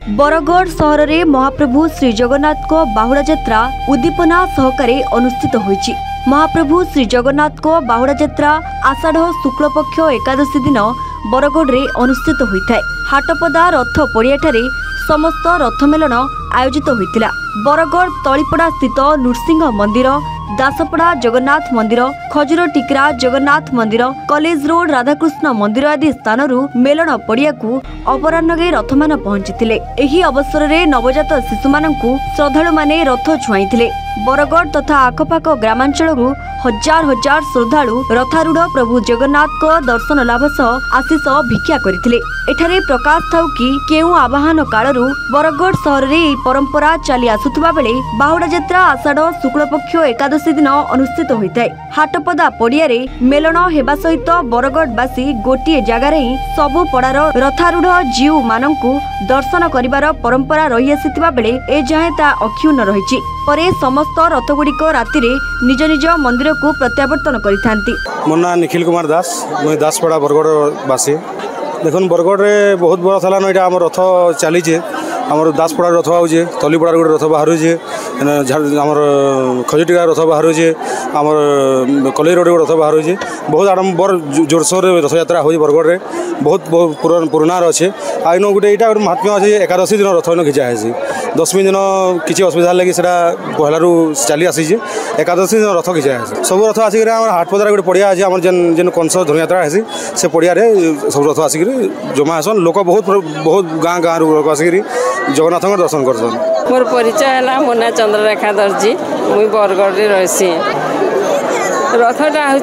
बरगढ़ सहर में महाप्रभु श्री जगन्नाथ को बाहुड़ा यात्रा उद्दीपना सहकारे अनुष्ठित होईछि। महाप्रभु श्री जगन्नाथ को बाहुड़ा यात्रा आषाढ़ शुक्ल पक्ष एकादशी दिन बरगढ़ रे अनुष्ठित होइथाय। हाटपदा रथ पड़ियाठारे समस्त रथमेलन आयोजित होइतिला। बरगढ़ तलीपड़ा स्थित नृसिंह मंदिर, दासपड़ा जगन्नाथ मंदिर, खजुर टिकरा जगन्नाथ मंदिर, कॉलेज रोड राधाकृष्ण मंदिर आदि स्थानरू मेलन पड़िया को अपराह्न रथमान पहुंचीथिले। एही अवसर में नवजात शिशुमानंकु श्रद्धालु माने रथ छुआईथिले। बरगढ़ तथा आखपाख ग्रामांचलरू हजार हजार श्रद्धालु रथारूढ़ प्रभु जगन्नाथ को दर्शन लाभ सह आशीष भिक्षा करथिले। एठारे प्रकाश थाउ कि केउ आवाहन कालरू बरगढ़ सहर में परंपरा चली आसुथबा बेले बाहुड़ा यात्रा आषाढ़ शुक्ल पक्ष एकादशी दिन अनुष्ठित होइताय। हाटपदा पड़िया रे मेलन हेबा सहित बरगढ़वासी गोटे जगार ही सबु पड़ार रथारूढ़ जीव मानंकु दर्शन करिवार परंपरा रही आसिथिबा बेले ए जाए ता अक्षुण्ण रहिछि। परे समस्त रथगुड़िक राति निज निज मंदिर को प्रत्यावर्तन करिथांती। मोर ना निखिल कुमार दास, मुई दासपड़ा बरगढ़ बासी। देखुन बरगढ़ रे बहुत बड़ा थाना यहाँ आम रथ चली आमर दासपड़ा रथ आउे, तलीपड़ा गोटे रथ बाहर आमर खजुटिका रथ बाहर आमर कलेज रोड रथ बाहर बहुत आडम्बर जोरसोर रथ यात्रा हो बरगढ़ रे बहुत पुराना अच्छे। आइन गोटे यहाँ गोटे महात्म्य अच्छे। एकादशी दिन रथ इन खिंचा है, दशमी दिन किसी असुविधा लगी पहलू चली आसी। एकादशी दिन रथ खिंचा है। सब रथ आसिक हाटपदार गोटे पड़िया अच्छे आम जेन कंस धनुयात्रा है से पड़िया सब रथ आसिक जमा आसन। लोक बहुत बहुत गाँ गाँव लोक आसिक जगन्नाथ दर्शन कर। मोर परिचय है मोना चंद्ररेखा दर्जी, मुई बरगढ़ रही। रथटा हूँ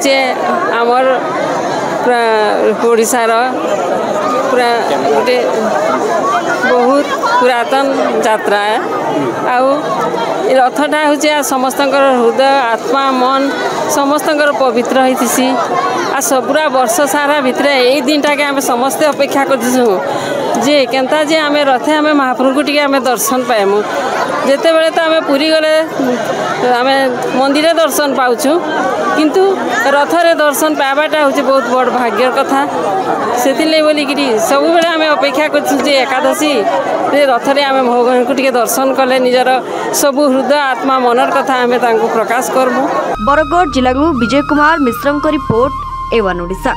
आमर ओडिशार पूरा गोटे बहुत पुरातन यात्रा है। आउ रथटा हूँ समस्त हृदय आत्मा मन समस्त पवित्र होती। आ सबुरा वर्ष सारा भितर यही दिनटा के आम समस्ते अपेक्षा कर जे केनता जे आम रथे आम महाप्रभु को टिके दर्शन पाएमु। जिते बड़े तो आम पुरी गले आम मंदिर दर्शन पाऊँ, किंतु रथरे दर्शन पाइबाटा हूँ बहुत बड़ भाग्य कथा। से बोलिक सब बेले आम अपेक्षा कर एकादशी रथरे आम भगवान को टिके दर्शन कले निजर सबु हृदय आत्मा मनर कथा आम प्रकाश करबू। बरगढ़ जिला विजय कुमार मिश्र रिपोर्ट, एवन ओडिशा।